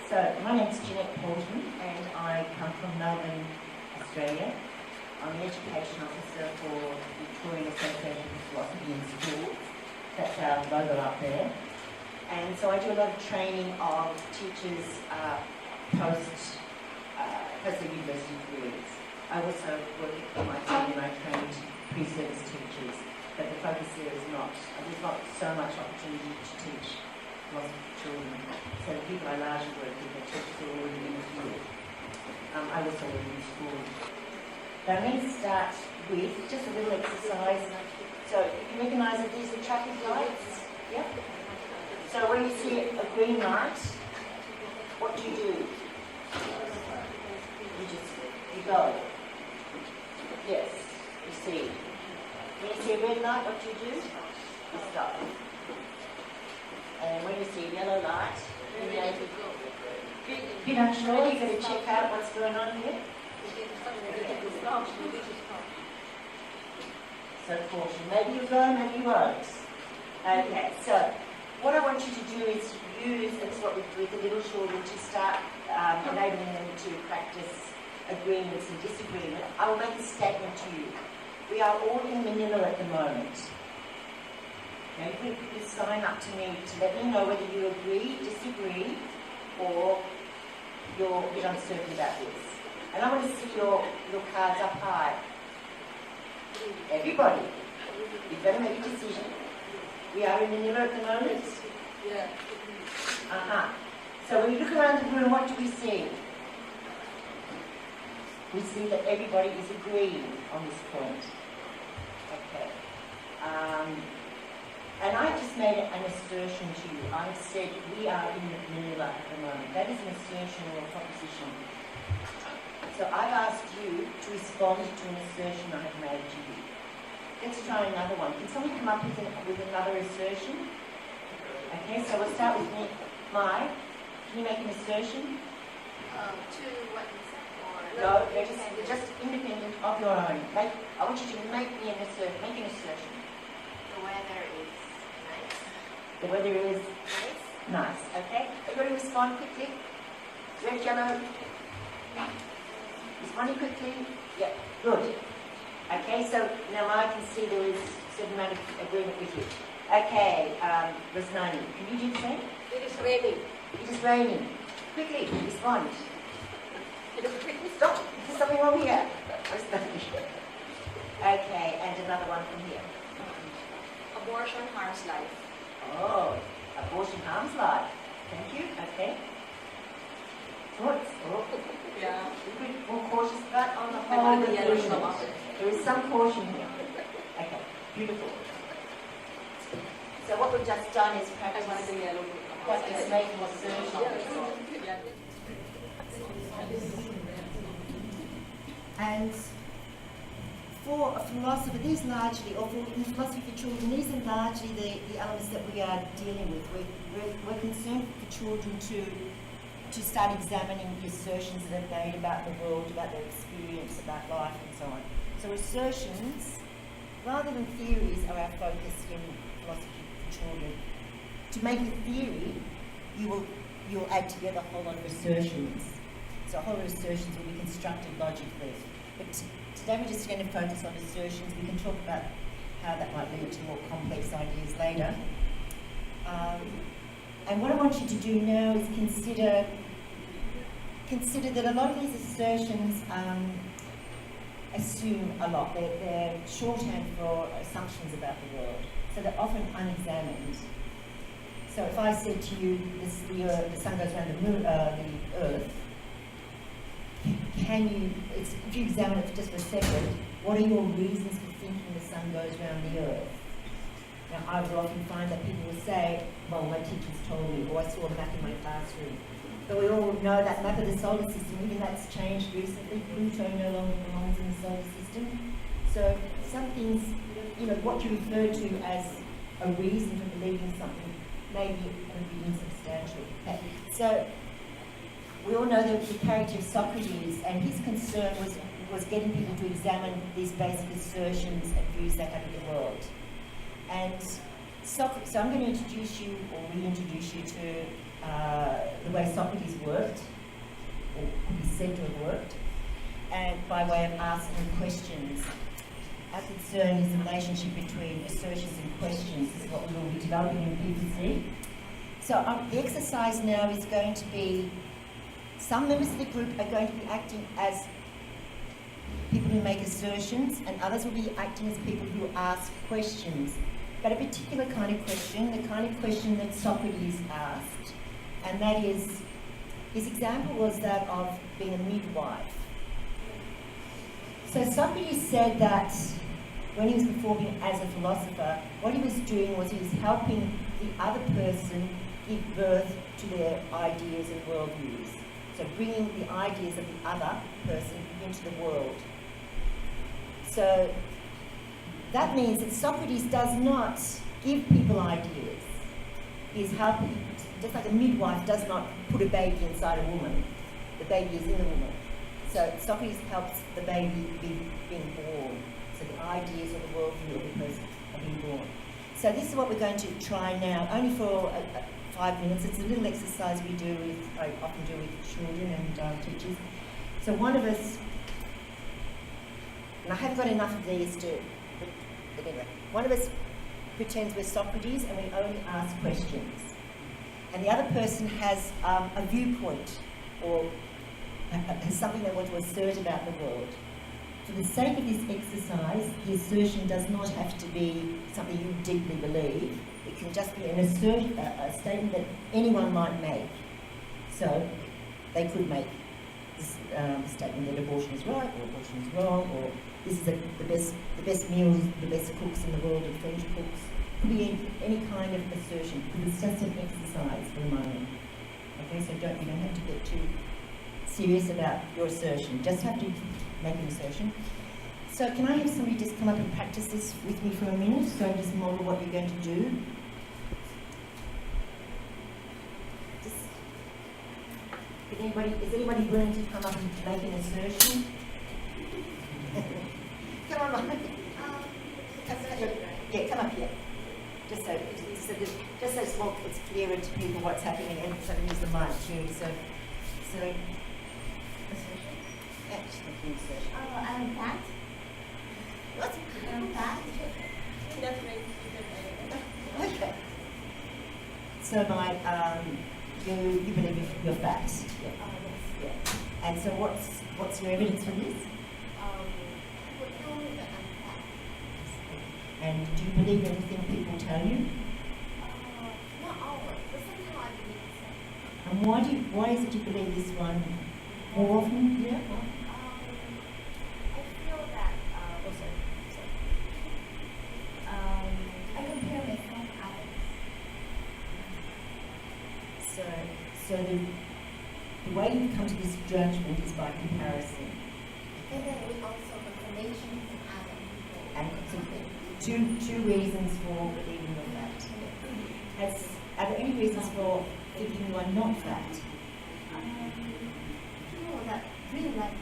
So, my name's Janette Poulton and I come from Melbourne, Australia. I'm the Education Officer for the Victorian Association for Philosophy in Schools. That's our logo up there. And so I do a lot of training of teachers post their university careers. I also work at my team and I train pre-service teachers, but the focus there is there's not so much opportunity to teach lots of children. So the people I largely work with are teachers who are already in the field. I also work in school. But I'm going to start with just a little exercise. So you can recognise that these are traffic lights. Yeah? So when you see a green light, what do? You go. Yes, you see. When you see a red light, what do? You stop. And when you see a yellow light, you make it a bit unsure, you've got to check out what's going on here. So caution. Maybe you'll go, maybe you won't. Okay, so what I want you to do is use, that's what we do with the little children, to start enabling them to practice agreements and disagreement. I will make a statement to you. We are all in Manila at the moment. Now you can sign up to me to let me know whether you agree, disagree, or you're a bit uncertain about this. And I want to see your cards up high. Everybody, you've got to make a decision. We are in Manila at the moment? Yeah. So when you look around the room, what do we see? We see that everybody is agreeing on this point. Okay. And I just made an assertion to you. I said we are in Manila at the moment. That is an assertion or a proposition. So I've asked you to respond to an assertion I have made to you. Let's try another one. Can someone come up with another assertion? Okay, so we'll start with me. Mai, can you make an assertion? To what you said? No, just independent of your own. I want you to make an assertion. The weather is nice. The weather is nice. Okay? Everybody respond quickly. Red, yellow. Responding quickly. Yeah, good. Okay, so now I can see there is a certain amount of agreement with you. Okay, Rosnani, can you do the same? It is raining. It is raining. Quickly, respond. Stop! There's something wrong here. Okay, and another one from here. Abortion harms life. Oh, abortion harms life. Thank you. Okay. Thoughts? Oh. Yeah. A bit more cautious, but on the whole, there is some caution here. Okay, beautiful. So what we've just done is practice making assertions. And for a philosopher, these largely, or in philosophy for children, these are largely the elements that we are dealing with. We're concerned for children to start examining the assertions that are made about the world, about their experience, about life, and so on. So assertions, rather than theories, are our focus in philosophy for children. To make a theory, you'll add together a whole lot of assertions. So a whole lot of assertions will be constructed logically. But today we're just going to focus on assertions. We can talk about how that might lead to more complex ideas later. And what I want you to do now is consider that a lot of these assertions assume a lot. They're shorthand for assumptions about the world, so they're often unexamined. So if I said to you, the sun goes around the Earth, if you examine it just for a second, what are your reasons for thinking the sun goes around the Earth? Now, I will often find that people will say, well, my teachers told me, or I saw a map in my classroom. But we all know that map of the solar system, even that's changed recently. Pluto no longer belongs in the solar system. So some things, what you refer to as a reason for believing something may be insubstantial. Okay. So we all know the character of Socrates, and his concern was getting people to examine these basic assertions and views they have of the world. And so I'm going to introduce you, or reintroduce you to the way Socrates worked, or could be said to have worked, and by way of asking questions. Our concern is the relationship between assertions and questions. This is what we will be developing in PPC. So the exercise now is going to be, some members of the group are going to be acting as people who make assertions, and others will be acting as people who ask questions. But a particular kind of question, the kind of question that Socrates asked, and that is, his example was that of being a midwife. So Socrates said that when he was performing as a philosopher, what he was doing was he was helping the other person give birth to their ideas and worldviews. So bringing the ideas of the other person into the world. So that means that Socrates does not give people ideas. He is helping, just like a midwife does not put a baby inside a woman. The baby is in the woman. So Socrates helps the baby being born. So the ideas or the worldview of the person are being born. So this is what we're going to try now, only for 5 minutes. It's a little exercise I often do with children and teachers. So one of us, and I haven't got enough of these but anyway, one of us pretends we're Socrates and we only ask questions. And the other person has a viewpoint or has something they want to assert about the world. For the sake of this exercise, the assertion does not have to be something you deeply believe. It can just be a statement that anyone might make. So they could make this statement that abortion is right, or abortion is wrong, or this is the best meals, the best cooks in the world are French cooks. It could be any kind of assertion, because it's just an exercise for the moment. Okay, so you don't have to get too serious about your assertion. You just have to make an assertion. So can I have somebody just come up and practice this with me for a minute, so I just model what you're going to do? Is anybody willing to come up and make an assertion? Come on, Mike. Come up here. Just so it's clearer to people what's happening, and so use the mic too. So assertion. Yeah, just make an assertion. I'm fat. What? I'm fat. Okay. So you believe you're fat. Yeah. Yeah. And so what's your evidence for this? People tell me that I'm fat. And do you believe everything people tell you? Not always, but sometimes I believe so. And why is it you believe this one more often? Yeah. I feel that I compare myself to others. So the way you come to this judgment is by comparison. And then we also confirmation from other people. And so two reasons for believing you're fat. Are there any reasons for thinking you are not fat? People that really like me.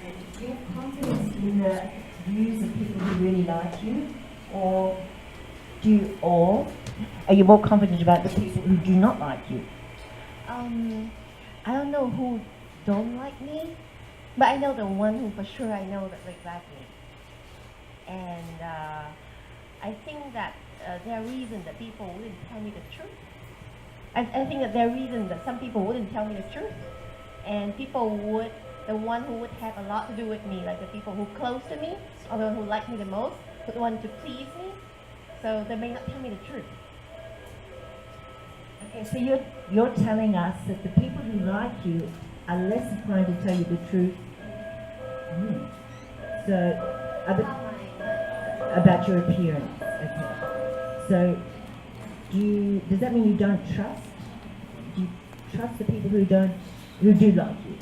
And do you have confidence in the views of people who really like you, or are you more confident about the people who do not like you? I don't know who don't like me, but I know the one who for sure I know that they like me. And I think that there are reasons that people wouldn't tell me the truth. I think that there are reasons that some people wouldn't tell me the truth, and the one who would have a lot to do with me, like the people who close to me, or the one who like me the most, would want to please me, so they may not tell me the truth. Okay, so you're telling us that the people who like you are less inclined to tell you the truth. So about your appearance. Okay. So does that mean you don't trust? Do you trust the people who do like you?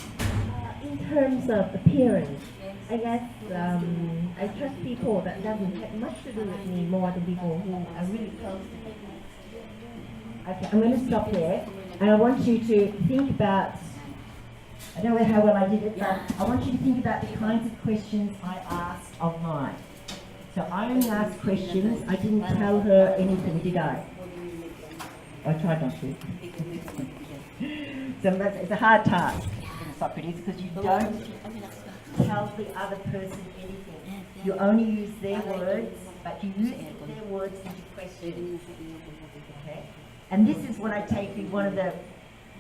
In terms of appearance, I guess I trust people that doesn't have much to do with me more than people who are really close to me. Okay, I'm going to stop there, and I want you to think about, I don't know how well I did it, but I want you to think about the kinds of questions I asked of mine. So I only asked questions, I didn't tell her anything, did I? I tried not to. So it's a hard task, Socrates, because you don't tell the other person anything. You only use their words, but you use their words into questions. Okay? And this is what I take is one of the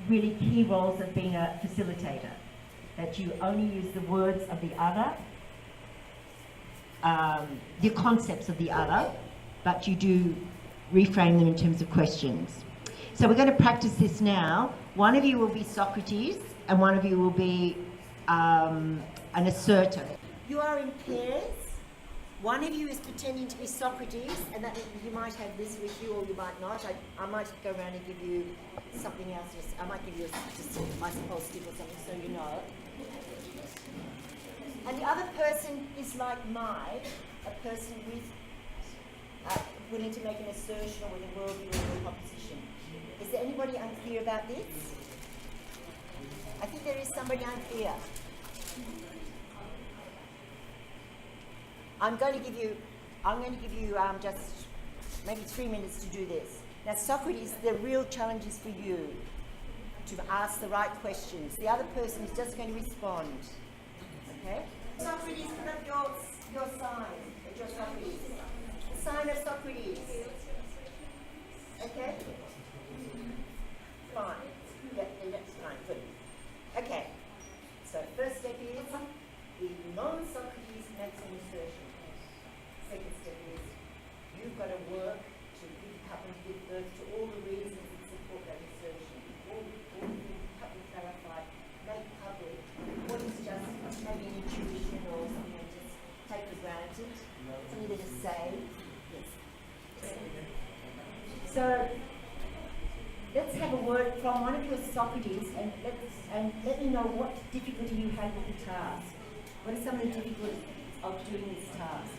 really key roles of being a facilitator, that you only use the words of the other, the concepts of the other, but you do reframe them in terms of questions. So we're going to practice this now. One of you will be Socrates and one of you will be an assertor. You are in pairs. One of you is pretending to be Socrates, and that you might have this with you or you might not. I might go around and give you something else. I might give you my suppose stick or something so you know. And the other person is like a person with willing to make an assertion or with a worldview or a proposition. Is there anybody unclear about this? I think there is somebody unclear. I'm going to give you just maybe 3 minutes to do this. Now, Socrates, the real challenge is for you to ask the right questions. The other person is just going to respond. Okay? Socrates, put up your sign. Your Socrates. The sign of Socrates. Okay? Fine. Yeah, that's fine. Good. Okay. So first step is the non-Socrates makes an assertion. Second step is you've got to work to give birth to all the reasons that support that assertion. All clarify, make public what is just maybe an intuition or something that just take for granted, something that is say. Yes. So let's have a word from one of your Socrates and let me know what difficulty you had with the task. What are some of the difficulties of doing this task?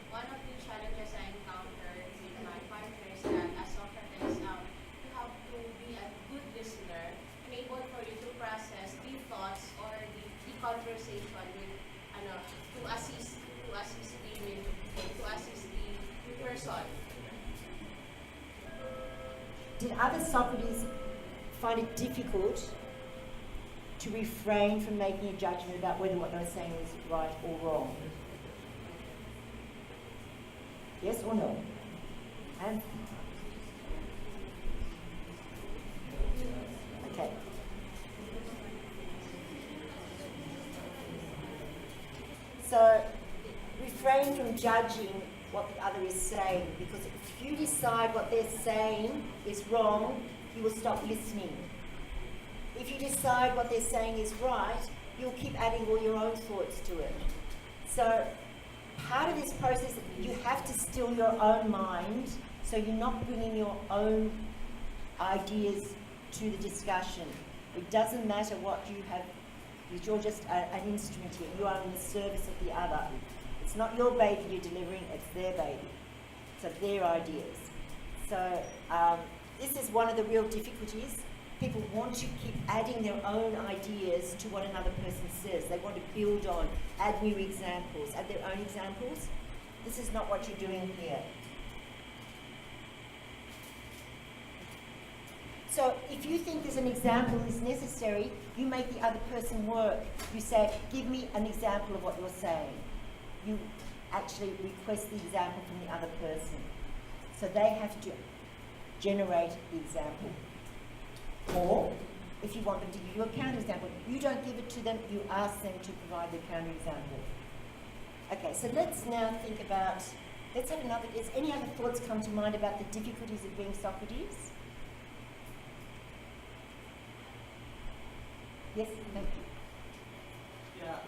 One of the challenges I encountered with my partner is that as Socrates, you have to be a good listener and able for you to process the thoughts or the conversation with, to assist the person. Did other Socrates find it difficult to refrain from making a judgment about whether what they were saying was right or wrong? Yes or no? And okay. So refrain from judging what the other is saying, because if you decide what they're saying is wrong, you will stop listening. If you decide what they're saying is right, you'll keep adding all your own thoughts to it. So part of this process, you have to still your own mind, so you're not bringing your own ideas to the discussion. It doesn't matter what you have, because you're just an instrument here. You are in the service of the other. It's not your baby you're delivering, it's their baby. So their ideas. So this is one of the real difficulties. People want to keep adding their own ideas to what another person says. They want to build on, add new examples, add their own examples. This is not what you're doing here. So if you think there's an example is necessary, you make the other person work. You say, give me an example of what you're saying. You actually request the example from the other person. So they have to generate the example. Or, if you want them to give you a counter example, you don't give it to them, you ask them to provide the counter example. Okay, so let's now think about, let's have another, is any other thoughts come to mind about the difficulties of being Socrates? Yes, thank you. Yeah,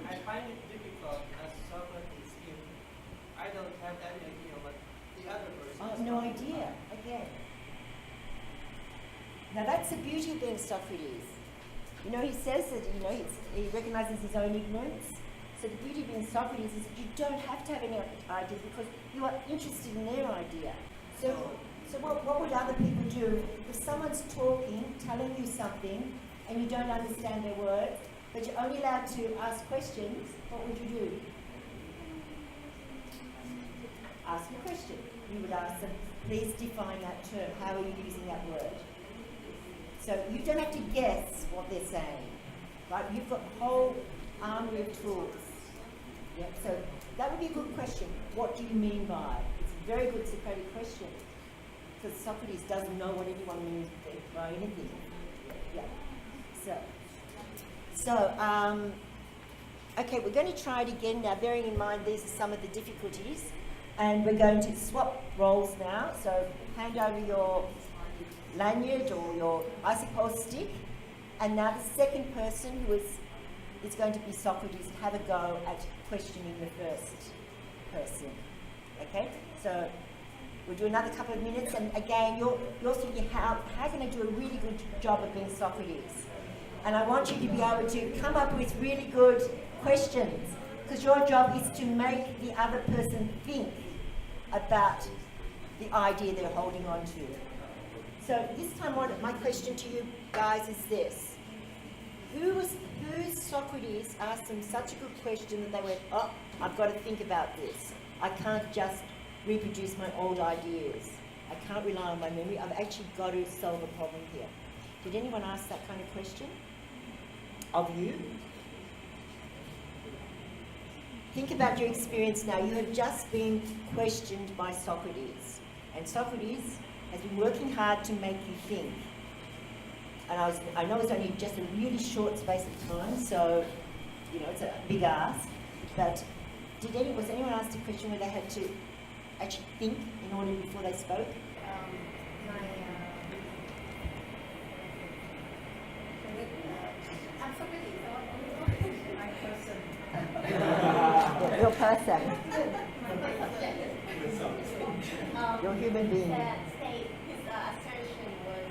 I find it difficult as Socrates if I don't have any idea what the other person is No talking idea, about. okay. Now that's the beauty of being Socrates. You know, he says that, you know, he recognizes his own ignorance. So the beauty of being Socrates is that you don't have to have any idea because you are interested in their idea. So what would other people do if someone's talking, telling you something, and you don't understand their words, but you're only allowed to ask questions? What would you do? ask a question. You would ask them, please define that term. How are you using that word? So you don't have to guess what they're saying, right? You've got a whole army of tools. Yep. So that would be a good question. What do you mean by? It's a very good Socratic question, because Socrates doesn't know what anyone means by anything. Yeah. Okay, we're going to try it again now, bearing in mind these are some of the difficulties. And we're going to swap roles now. So hand over your lanyard or your icicle stick. And now the second person who is going to be Socrates, have a go at questioning the first person. Okay? So we'll do another couple of minutes. And again, you're thinking, how can I do a really good job of being Socrates? And I want you to be able to come up with really good questions, because your job is to make the other person think about the idea they're holding on to. So this time, my question to you guys is this. Who Socrates asked them such a good question that they went, oh, I've got to think about this. I can't just reproduce my old ideas. I can't rely on my memory. I've actually got to solve a problem here. Did anyone ask that kind of question of you? Think about your experience now. You have just been questioned by Socrates. And Socrates has been working hard to make you think. And I know it's only just a really short space of time, so, it's a big ask. But was anyone asked a question where they had to actually think in order before they spoke? Your person. Your human being. His assertion was,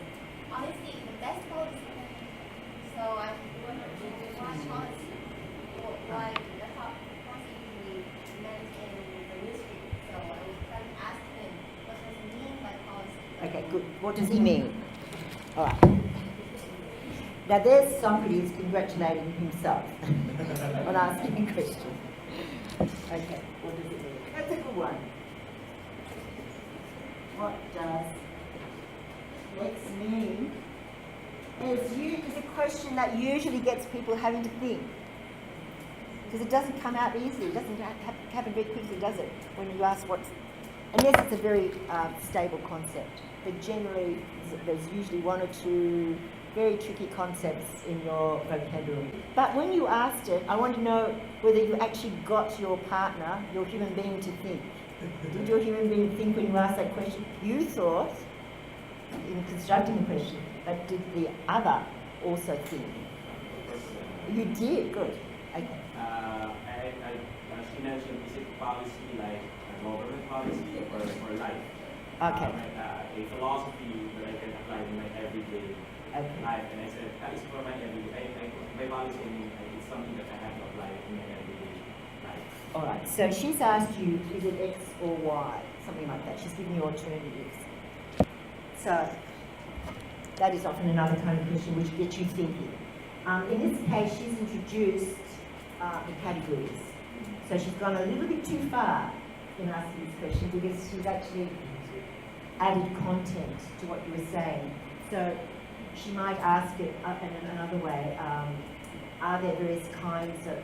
honestly, the best policy. So I wondered why policy? Why that's how policy meant in the newspaper. So I was trying to ask him, what does he mean by policy? Okay, good. What does he mean? All right. Now there's Socrates congratulating himself on asking a question. Okay, what does it mean? That's a good one. What does X mean? It's a question that usually gets people having to think. Because it doesn't come out easily. It doesn't happen very quickly, does it? When you ask unless it's a very stable concept. But generally, there's usually one or two very tricky concepts in your vocabulary. But when you asked it, I want to know whether you actually got your partner, your human being, to think. Did your human being think when you asked that question? You thought, in constructing the question, but did the other also think? You did, good. Okay. She mentioned, is it policy like a government policy or life? Okay. A philosophy that I can apply in my everyday life. And I said, that is for my everyday. My policy, it's something that I have to apply in my everyday life. All right. So she's asked you, is it X or Y? Something like that. She's given you alternatives. So that is often another kind of question which gets you thinking. In this case, she's introduced the categories. So she's gone a little bit too far in asking this question because she's actually added content to what you were saying. So she might ask it in another way, are there various kinds of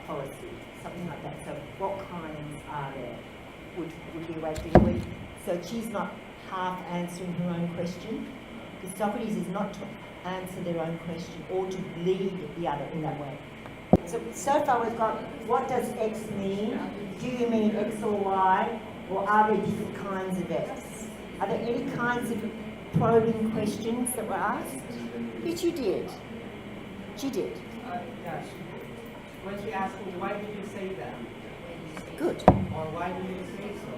policy, something like that. So what kinds are there would be a way to think of it. So she's not half answering her own question, because Socrates is not to answer their own question or to lead the other in that way. So far we've got, what does X mean? Do you mean X or Y? Or are there different kinds of X? Are there any kinds of probing questions that were asked? Which you did. She did. Yes. When she asked me, why did you say that? Good. Or why did you say so?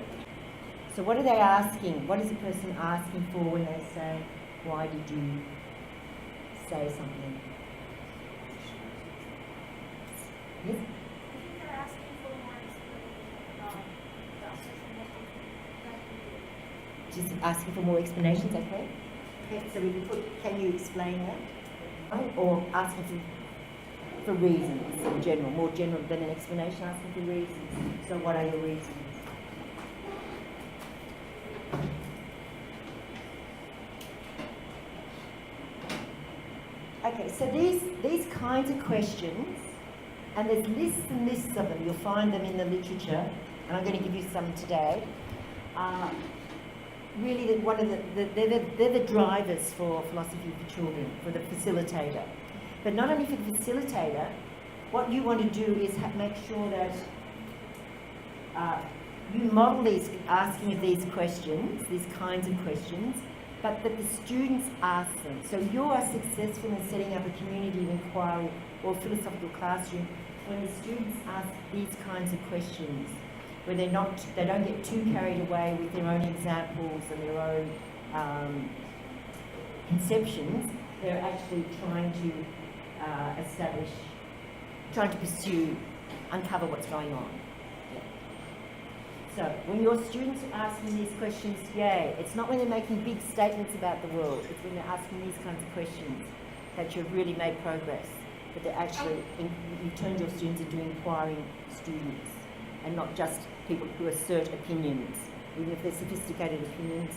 So what are they asking? What is the person asking for when they say, why did you say something? Yes? I think they're asking for more explanation. Just asking for more explanations, okay? Okay, so we can put, can you explain that? Right? Or asking for reasons in general, more general than an explanation, asking for reasons. So what are your reasons? Okay, so these kinds of questions, and there's lists and lists of them, you'll find them in the literature, and I'm going to give you some today, are really they're the drivers for philosophy for children, for the facilitator. But not only for the facilitator, what you want to do is make sure that you model these asking of these questions, these kinds of questions, but that the students ask them. So you are successful in setting up a community of inquiry or philosophical classroom when the students ask these kinds of questions, where they don't get too carried away with their own examples and their own conceptions. They're actually trying to uncover what's going on. So when your students are asking these questions, yay, it's not when they're making big statements about the world, it's when they're asking these kinds of questions that you've really made progress, that they're actually, you've turned your students into inquiring students and not just people who assert opinions. Even if they're sophisticated opinions,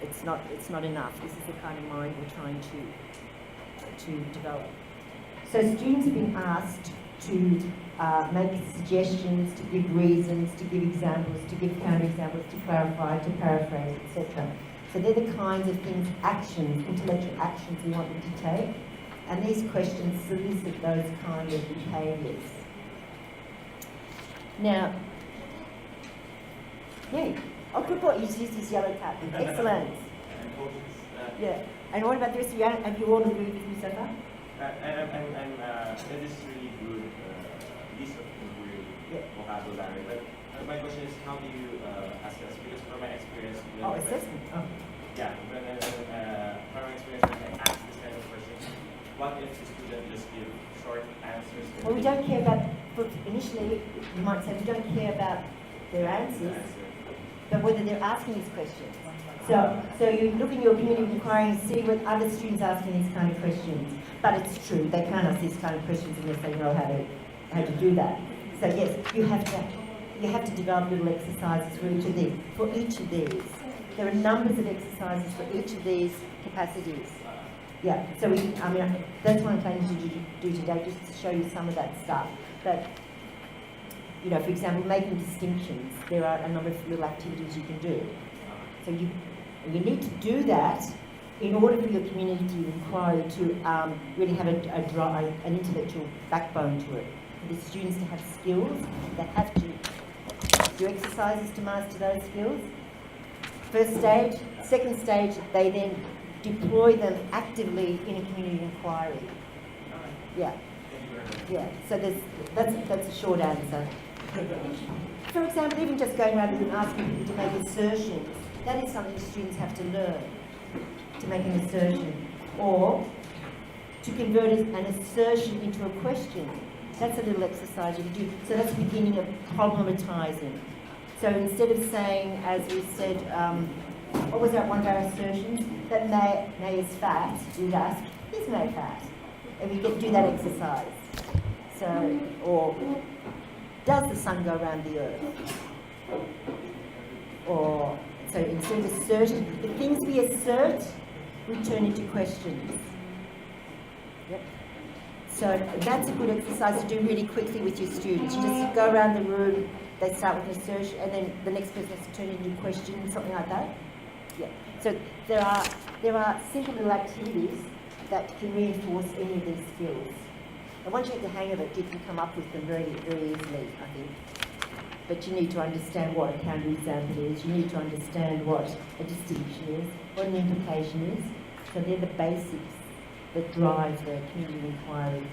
it's not enough. This is the kind of mind we're trying to develop. So students have been asked to make suggestions, to give reasons, to give examples, to give counterexamples, to clarify, to paraphrase, etc. So they're the kinds of things, actions, intellectual actions we want them to take, and these questions solicit those kind of behaviours. Now, yay, oh good boy, you used this yellow card, excellent. Yeah, and what about the rest of you? Have you all agreed with me so far? That is really good list of inquiry vocabulary. But my question is, how do you assess? Because from my experience, Assessment. Oh. Yeah, from my experience, when I ask this kind of question, what if the student just give short answers? Well, we don't care about. Initially, you might say we don't care about their answers, but whether they're asking these questions. So you look in your community of inquiry and see what other students are asking these kind of questions. But it's true, they can't ask these kind of questions unless they know how to do that. So yes, you have to develop little exercises for each of these. There are numbers of exercises for each of these capacities. Yeah, so that's what I'm planning to do today, just to show you some of that stuff. But, you know, for example, making distinctions, there are a number of little activities you can do. So you need to do that in order for your community of inquiry to really have an intellectual backbone to it. For the students to have skills, they have to do exercises to master those skills. First stage. Second stage, they then deploy them actively in a community of inquiry. Yeah. Yeah, so that's a short answer. For example, even just going around and asking people to make assertions, that is something students have to learn, to make an assertion. Or to convert an assertion into a question. That's a little exercise you can do. So that's the beginning of problematizing. So instead of saying, as we said, what was that one of our assertions? That May is fat, we'd ask, is May fat? And we do that exercise. So, or does the sun go around the earth? Or, so instead of asserting, the things we assert, we turn into questions. Yep. So that's a good exercise to do really quickly with your students. You just go around the room, they start with an assertion, and then the next person has to turn into a question, something like that. Yeah. So there are simple little activities that can reinforce any of these skills. And once you get the hang of it, you can come up with them very, very easily, I think. But you need to understand what a counterexample is. You need to understand what a distinction is, what an implication is. So they're the basics that drive the community inquiry.